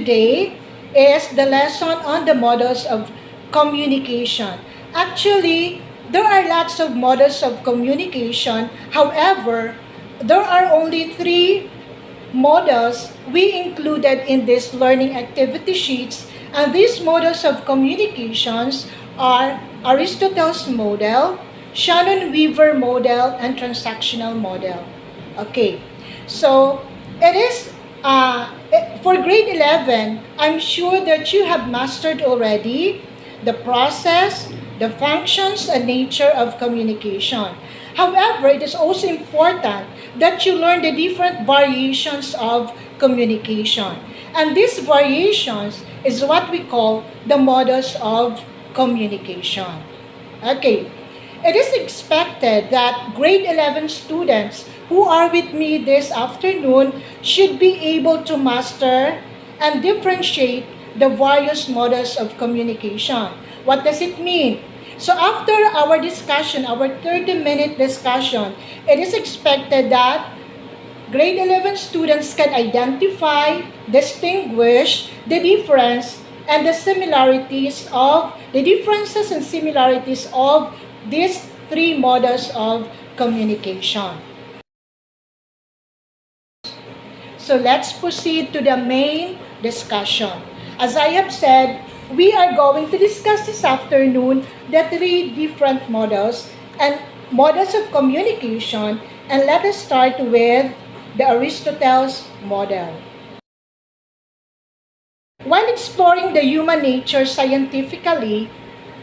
today is the lesson on the models of communication. Actually, there are lots of models of communication. However, there are only 3 models we included in this learning activity sheets, and these models of communications are Aristotle's Model, Shannon Model, and Transactional Model. Okay, so it is for grade 11, I'm sure that you have mastered already the process, the functions, and nature of communication. However, it is also important that you learn the different variations of communication. And these variations is what we call the models of communication. Okay, it is expected that grade 11 students who are with me this afternoon should be able to master and differentiate the various models of communication. What does it mean? So after our discussion, our 30-minute discussion, it is expected that grade 11 students can identify, distinguish the differences and similarities of these 3 models of communication. So let's proceed to the main discussion. As I have said, we are going to discuss this afternoon the 3 different models of communication, and let us start with the Aristotle's Model. While exploring the human nature scientifically,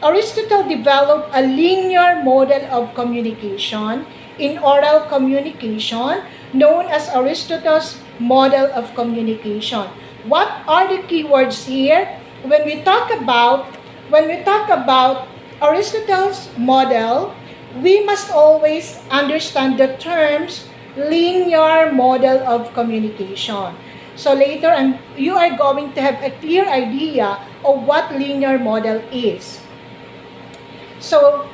Aristotle developed a linear model of communication in oral communication known as Aristotle's Model of Communication. What are the keywords here? When we talk about Aristotle's model, we must always understand the terms linear model of communication. So later you are going to have a clear idea of what linear model is. So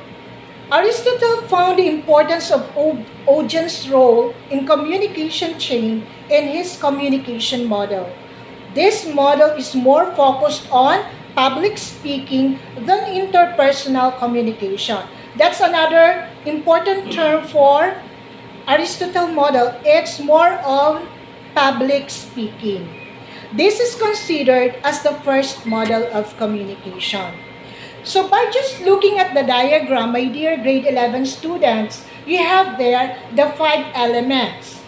Aristotle found the importance of audience role in communication chain in his communication model. This model is more focused on public speaking than interpersonal communication. That's another important term for Aristotle model. It's more on public speaking. This is considered as the first model of communication. So by just looking at the diagram, my dear grade 11 students, you have there the 5 elements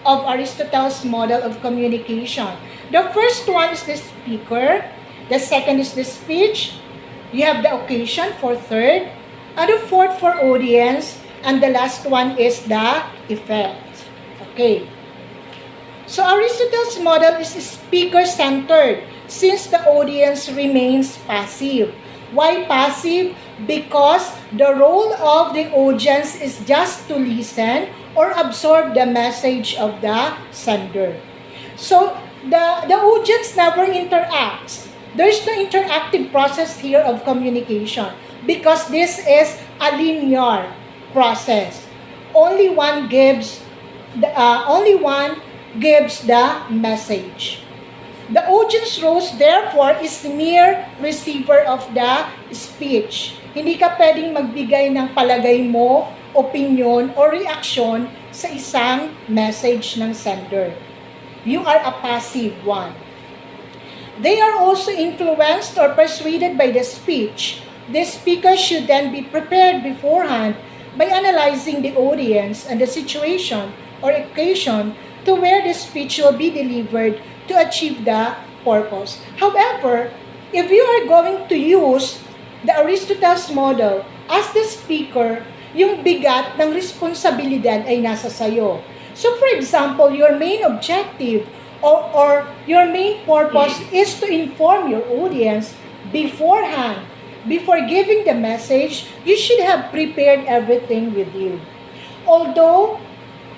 of Aristotle's model of communication. The first one is the speaker. The second is the speech. You have the occasion for third. And the fourth for audience. And the last one is the effect. Okay. So Aristotle's model is speaker-centered since the audience remains passive. Why passive? Because the role of the audience is just to listen or absorb the message of the sender. So the audience never interacts. There's no interactive process here of communication because this is a linear process. Only one gives the message. The audience role, therefore, is mere receiver of the speech. Hindi ka pwedeng magbigay ng palagay mo, opinion, o reaksyon sa isang message ng sender. You are a passive one. They are also influenced or persuaded by the speech. The speaker should then be prepared beforehand by analyzing the audience and the situation or occasion to where the speech will be delivered to achieve the purpose. However, if you are going to use the Aristotle's model as the speaker, yung bigat ng responsibilidad ay nasa sayo. So for example, your main objective or your main purpose is to inform your audience beforehand. Before giving the message, you should have prepared everything with you. Although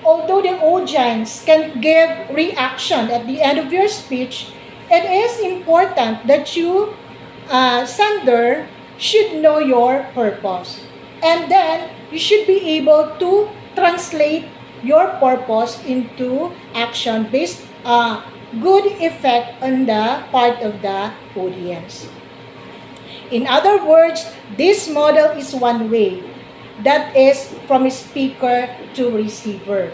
the audience can give reaction at the end of your speech, it is important that you, sender, should know your purpose. And then, you should be able to translate your purpose into action based good effect on the part of the audience. In other words, this model is one way. That is from speaker to receiver.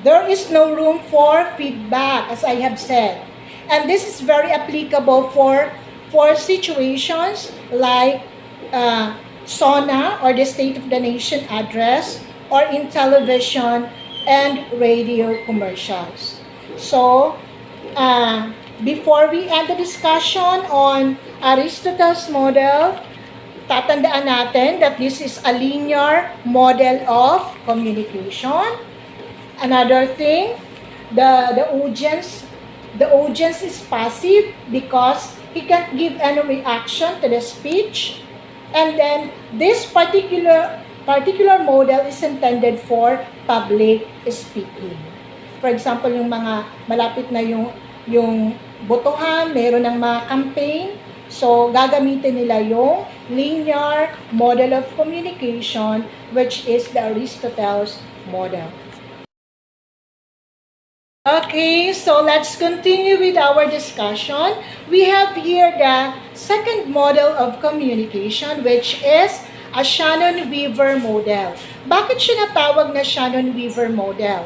There is no room for feedback, as I have said. And this is very applicable for situations like SONA, or the State of the Nation address, or in television and radio commercials. So, before we end the discussion on Aristotle's model, tatandaan natin that this is a linear model of communication. Another thing, the audience is passive because he can't give any reaction to the speech. And then this particular model is intended for public speaking. For example, yung mga malapit na yung botohan, meron ng mga campaign, so gagamitin nila yung linear model of communication, which is the Aristotle's model. Okay, so let's continue with our discussion. We have here the second model of communication, which is a Shannon-Weaver model. Bakit siya natawag na Shannon-Weaver model?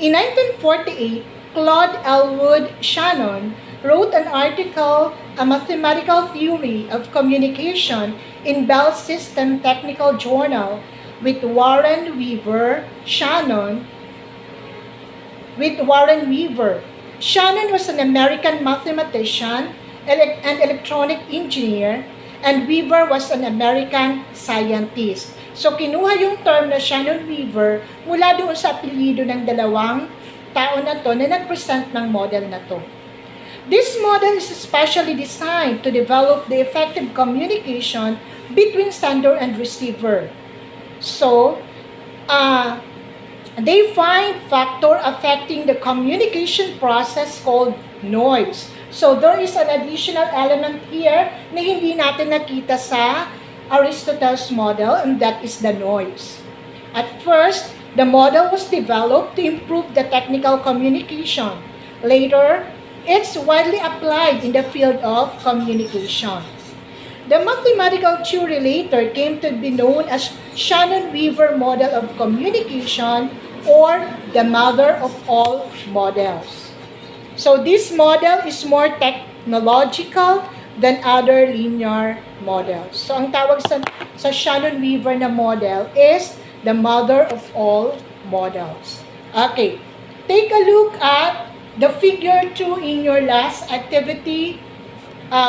In 1948, Claude Elwood Shannon wrote an article, A Mathematical Theory of Communication, in Bell System Technical Journal with Warren Weaver. Shannon was an American mathematician and electronic engineer, and Weaver was an American scientist. So, kinuha yung term na Shannon-Weaver mula doon sa apelyido ng dalawang tao na to na nag-present ng model na to. This model is especially designed to develop the effective communication between sender and receiver. So, they find factor affecting the communication process called noise. So, there is an additional element here na hindi natin nakita sa Aristotle's model, and that is the noise. At first, the model was developed to improve the technical communication. Later, it's widely applied in the field of communication. The mathematical theory later came to be known as Shannon-Weaver model of communication, or the mother of all models. So this model is more technological than other linear models. So ang tawag sa Shannon-Weaver na model is the mother of all models. Okay, take a look at the figure 2 in your last activity,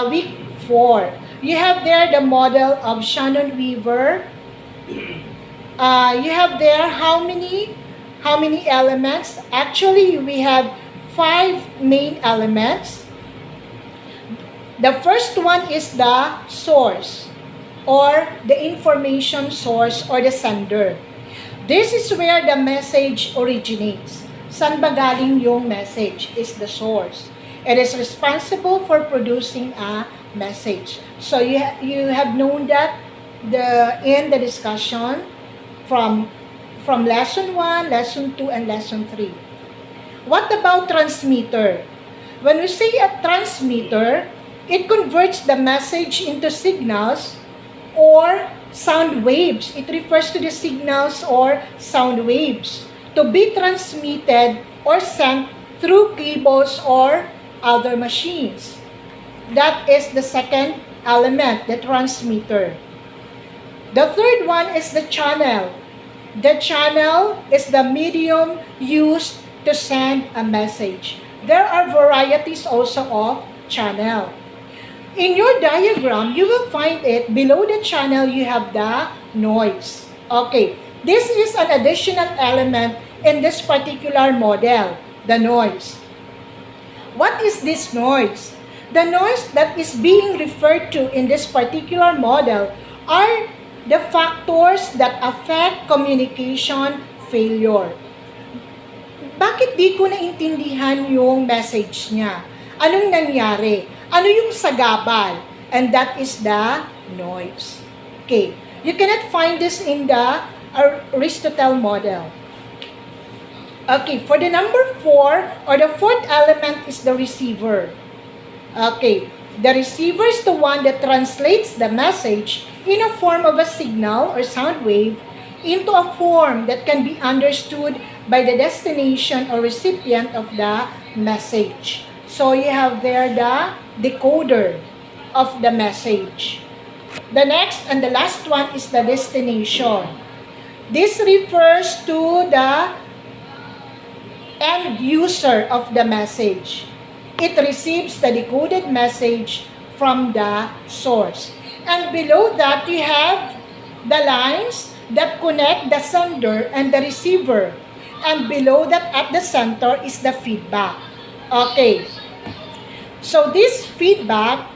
week 4. You have there the model of Shannon-Weaver. You have there how many elements? Actually, we have 5 main elements. The first one is the source, or the information source, or the sender. This is where the message originates. Saan ba galing yung message is the source. It is responsible for producing a message. So you have known that in the discussion from lesson 1, lesson 2, and lesson 3. What about transmitter? When we say a transmitter, it converts the message into signals or sound waves. It refers to the signals or sound waves to be transmitted or sent through cables or other machines. That is the second element, the transmitter. The third one is the channel. The channel is the medium used to send a message. There are varieties also of channel. In your diagram, you will find it below the channel, you have the noise. Okay, this is an additional element in this particular model, the noise. What is this noise? The noise that is being referred to in this particular model are the factors that affect communication failure. Bakit di ko naintindihan yung message niya? Anong nangyari? Ano yung sagabal? And that is the noise. Okay. You cannot find this in the Aristotles model. Okay, for the number 4, or the fourth element is the receiver. Okay, the receiver is the one that translates the message in a form of a signal or sound wave into a form that can be understood by the destination or recipient of the message. So you have there the decoder of the message. The next and the last one is the destination. This refers to the end user of the message. It receives the decoded message from the source. And below that, you have the lines that connect the sender and the receiver. And below that, at the center, is the feedback. Okay. So this feedback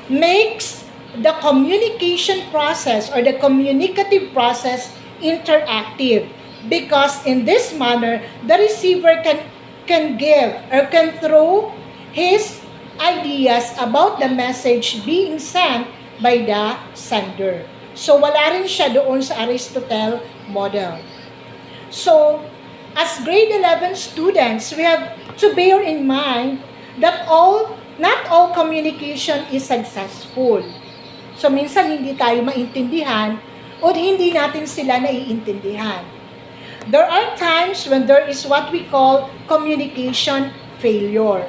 makes the communication process or the communicative process interactive, because in this manner, the receiver can give or can throw his ideas about the message being sent by the sender. So, wala rin siya doon sa Aristotles Model. So, as grade 11 students, we have to bear in mind that not all communication is successful. So, minsan hindi tayo maintindihan o hindi natin sila naiintindihan. There are times when there is what we call communication failure.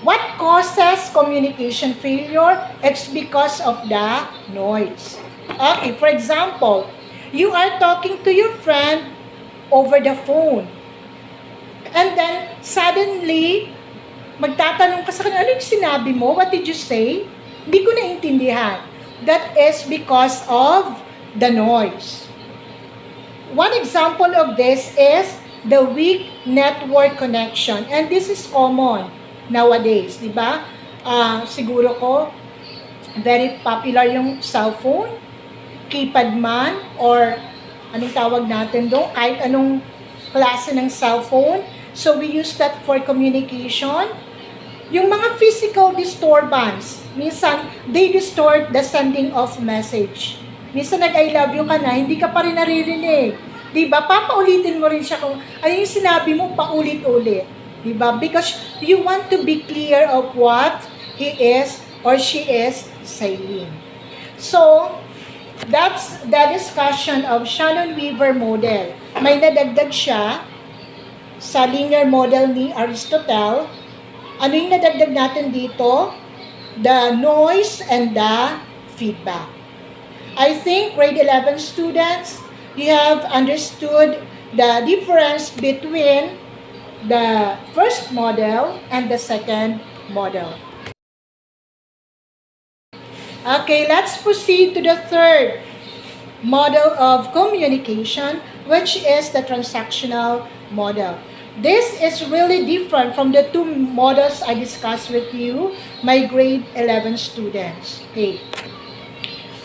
What causes communication failure? It's because of the noise. Okay, for example, you are talking to your friend over the phone. And then, suddenly, magtatanong ka sa kanya, ano yung sinabi mo? What did you say? Hindi ko naintindihan. That is because of the noise. One example of this is the weak network connection. And this is common nowadays, di ba? Siguro ko, very popular yung cellphone, keypad man, or anong tawag natin doon, kahit anong klase ng cellphone. So we use that for communication. Yung mga physical disturbance, minsan, they distort the sending of message. Minsan nag-I love you ka na, hindi ka pa rin naririnig. Diba? Papaulitin mo rin siya kung ano yung sinabi mo paulit-ulit. Diba? Because you want to be clear of what he is or she is saying. So, that's the discussion of Shannon-Weaver model. May nadagdag siya sa linear model ni Aristotle. Ano yung nadagdag natin dito? The noise and the feedback. I think grade 11 students, you have understood the difference between the first model and the second model. Okay, let's proceed to the third model of communication, which is the transactional model. This is really different from the two models I discussed with you, my grade 11 students. Okay.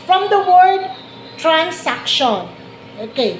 From the word transaction. Okay.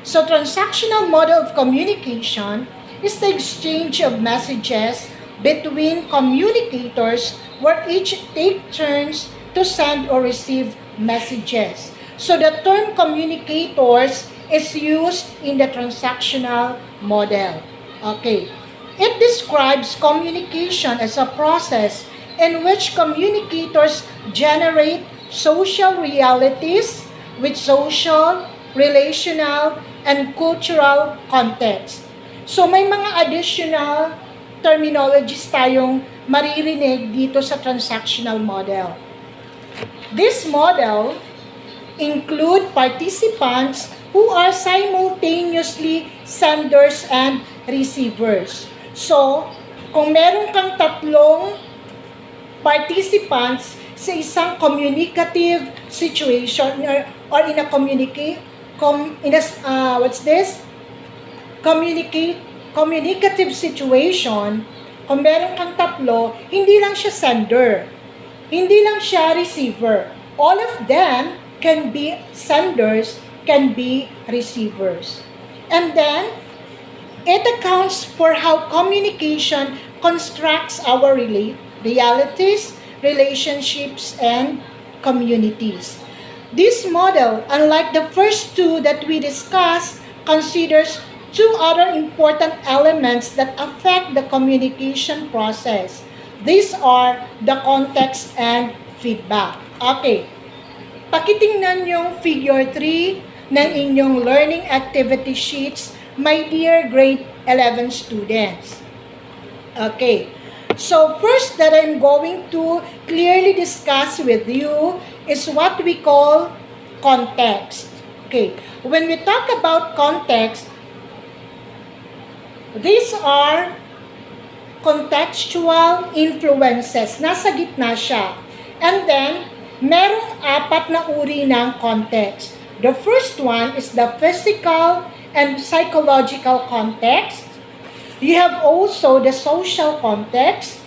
So, transactional model of communication is the exchange of messages between communicators where each take turns to send or receive messages. So, the term communicators is used in the transactional model. Okay. It describes communication as a process in which communicators generate social realities with social, relational, and cultural context. So may mga additional terminologies tayong maririnig dito sa transactional model. This model include participants who are simultaneously senders and receivers. So, kung meron kang tatlong participants sa isang communicative situation or in a communicative situation, kung meron kang tatlo, hindi lang siya sender, hindi lang siya receiver. All of them can be senders, can be receivers. And then, it accounts for how communication constructs our realities, relationships, and communities. This model, unlike the first two that we discussed, considers two other important elements that affect the communication process. These are the context and feedback. Okay, pakitingnan yung figure 3 ng inyong learning activity sheets, my dear grade 11 students. Okay, so first that I'm going to clearly discuss with you is what we call context. Okay, when we talk about context, these are contextual influences. Nasa gitna siya. And then, merong apat na uri ng context. The first one is the physical and psychological context. You have also the social context,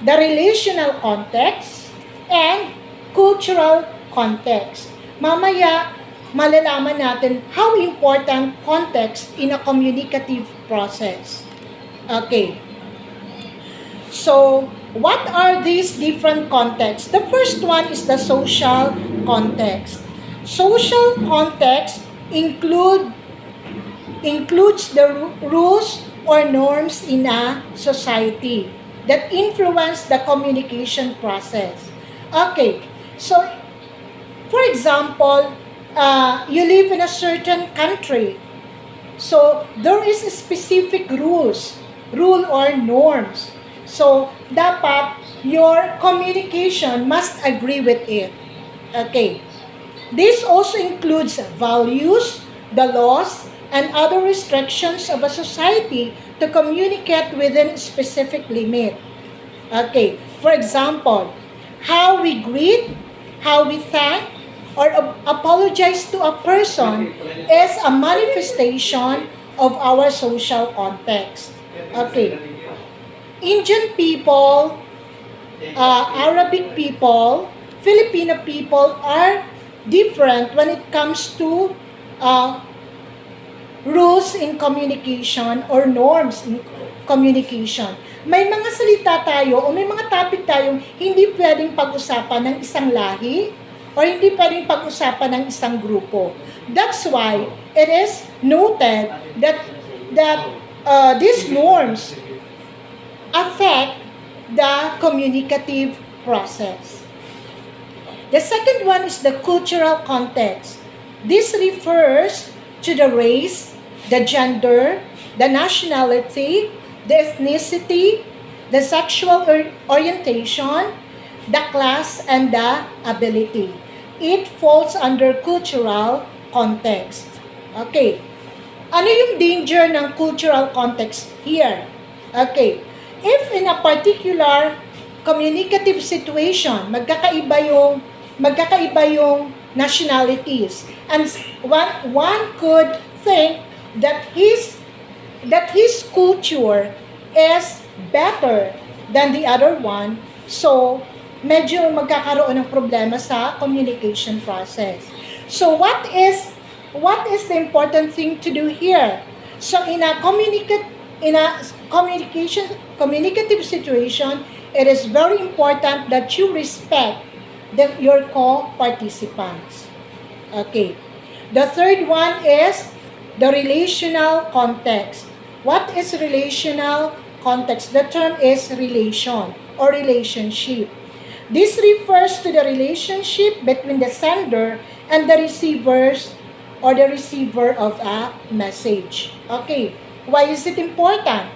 the relational context, and cultural context. Mamaya, malalaman natin how important context in a communicative process. Okay. So, what are these different contexts? The first one is the social context. Social context includes the rules or norms in a society that influence the communication process. Okay, so for example, you live in a certain country. So, there is a specific rule or norms. So, dapat your communication must agree with it. Okay. This also includes values, the laws, and other restrictions of a society to communicate within a specific limit. Okay. For example, how we greet, how we thank, or apologize to a person is a manifestation of our social context. Okay. Indian people, Arabic people, Filipino people are different when it comes to rules in communication or norms in communication. May mga salita tayo o may mga topic tayong hindi pwedeng pag-usapan ng isang lahi or hindi pwedeng pag-usapan ng isang grupo. That's why it is noted that these norms affect the communicative process. The second one is the cultural context. This refers to the race, the gender, the nationality, the ethnicity, the sexual orientation, the class, and the ability. It falls under cultural context. Okay. Ano yung danger ng cultural context here? Okay. If in a particular communicative situation, magkakaiba yung nationalities, and one could think that his culture is better than the other one, so medyo magkakaroon ng problema sa communication process. So what is the important thing to do here? So in a communicative situation, it is very important that you respect your co-participants. Okay. The third one is the relational context. What is relational context? The term is relation or relationship. This refers to the relationship between the sender and the receivers or the receiver of a message. Okay. Why is it important?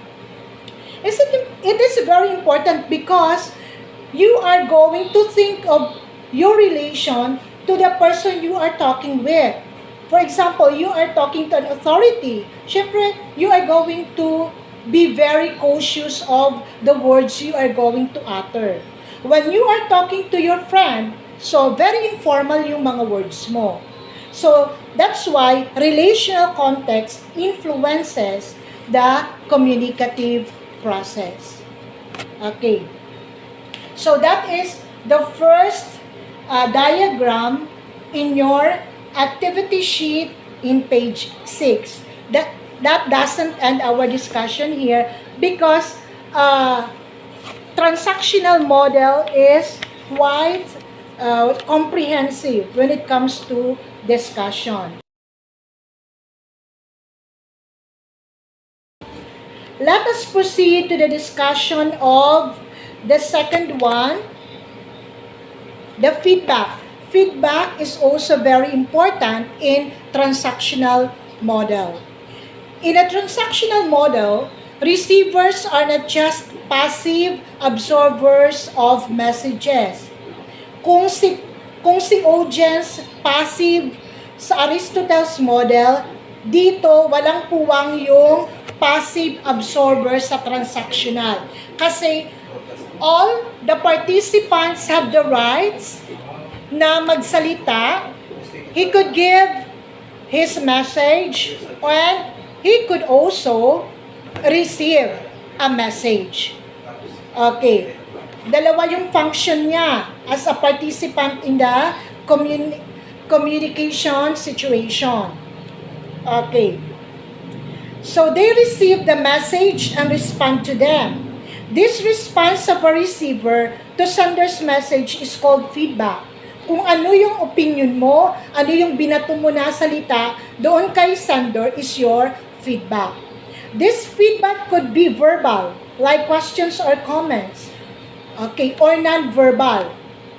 It is very important because you are going to think of your relation to the person you are talking with. For example, you are talking to an authority. Syempre, you are going to be very cautious of the words you are going to utter. When you are talking to your friend, so very informal yung mga words mo. So, that's why relational context influences the communicative process. Okay. So, that is the first diagram in your activity sheet in page 6. That doesn't end our discussion here because transactional model is quite comprehensive when it comes to discussion. Let us proceed to the discussion of the second one, the feedback. Feedback is also very important in transactional model. In a transactional model, receivers are not just passive absorbers of messages. Kung si audience passive sa Aristotles Model, dito walang puwang yung passive absorber sa transactional. Kasi all the participants have the rights na magsalita. He could give his message and he could also receive a message. Okay. Dalawa yung function niya as a participant in the communication situation. Okay. So they receive the message and respond to them. This response of a receiver to sender's message is called feedback. Kung ano yung opinion mo, ano yung binato mo na salita, doon kay sender is your feedback. This feedback could be verbal, like questions or comments. Okay, or non-verbal.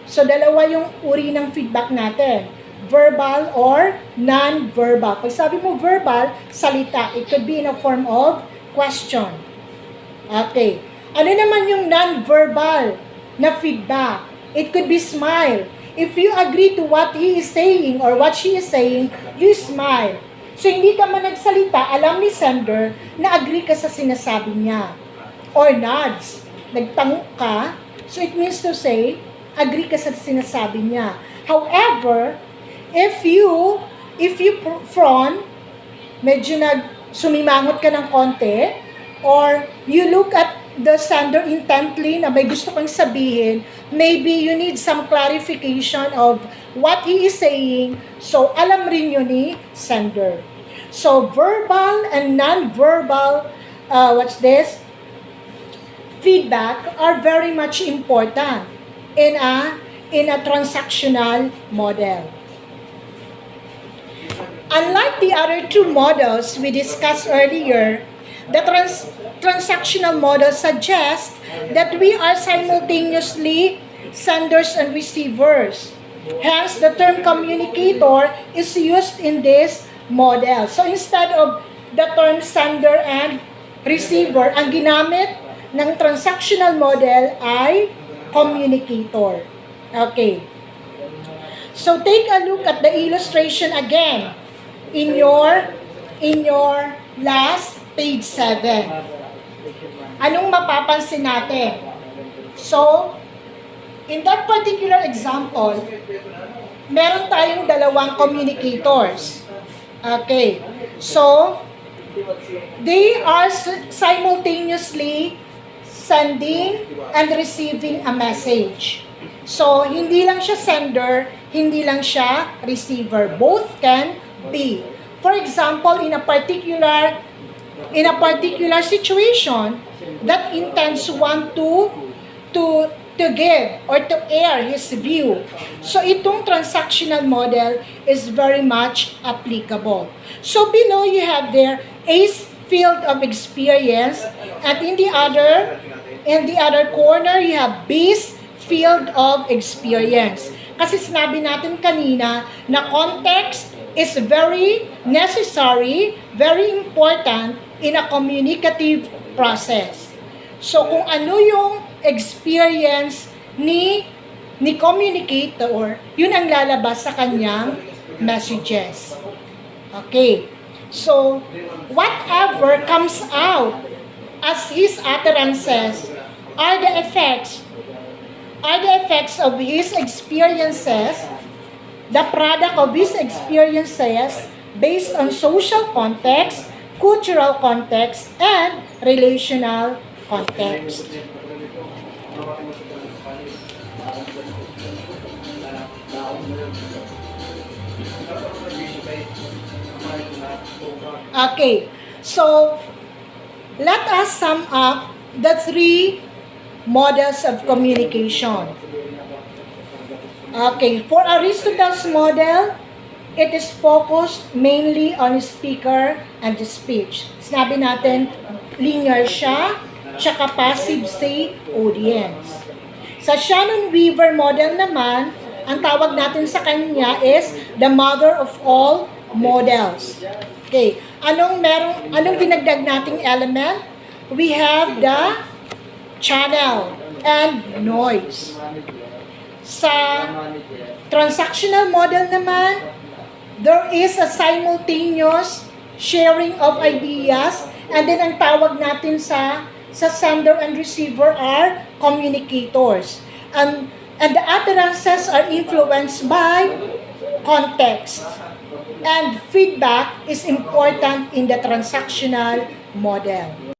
So, dalawa yung uri ng feedback natin. Verbal or non-verbal. Pag sabi mo verbal, salita. It could be in a form of question. Okay. Ano naman yung non-verbal na feedback? It could be smile. If you agree to what he is saying or what she is saying, you smile. So, hindi ka man nagsalita, alam ni sender na agree ka sa sinasabi niya. Or nods. Nagtango ka, so it means to say, agree ka sa sinasabi niya. However, if you frown, medyo sumimangot ka ng konti, or you look at the sender intently na may gusto kang sabihin, maybe you need some clarification of what he is saying, so alam rin yun ni sender. So, verbal and non-verbal, feedback are very much important in a transactional model. Unlike the other two models we discussed earlier, the transactional model suggests that we are simultaneously senders and receivers. Hence, the term communicator is used in this model. So, instead of the term sender and receiver, ang ginamit ng transactional model ay communicator. Okay. So, take a look at the illustration again in your last page 7. Anong mapapansin natin? So, in that particular example, meron tayong dalawang communicators. Okay. So, they are simultaneously sending and receiving a message. So, hindi lang siya sender, hindi lang siya receiver. Both can be. For example, in a particular situation, that intends one to give or to air his view. So, itong transactional model is very much applicable. So, below you have there a field of experience, and in the other corner, you have B's field of experience. Kasi sinabi natin kanina na context is very necessary, very important in a communicative process. So, kung ano yung experience ni communicator, yun ang lalabas sa kanyang messages. Okay. So, whatever comes out as his utterances are the effects of his experiences, the product of his experiences based on social context, cultural context, and relational context. Okay, so let us sum up the three models of communication. Okay, for Aristotle's model, it is focused mainly on speaker and the speech. Sinabi natin, linear siya, tsaka passive say audience. Sa Shannon-Weaver model naman, ang tawag natin sa kanya is the mother of all models. Okay, anong dinagdag nating element? We have the channel and noise. Sa transactional model naman, there is a simultaneous sharing of ideas, and then ang tawag natin sa sender and receiver are communicators. And the utterances are influenced by context. And feedback is important in the transactional model.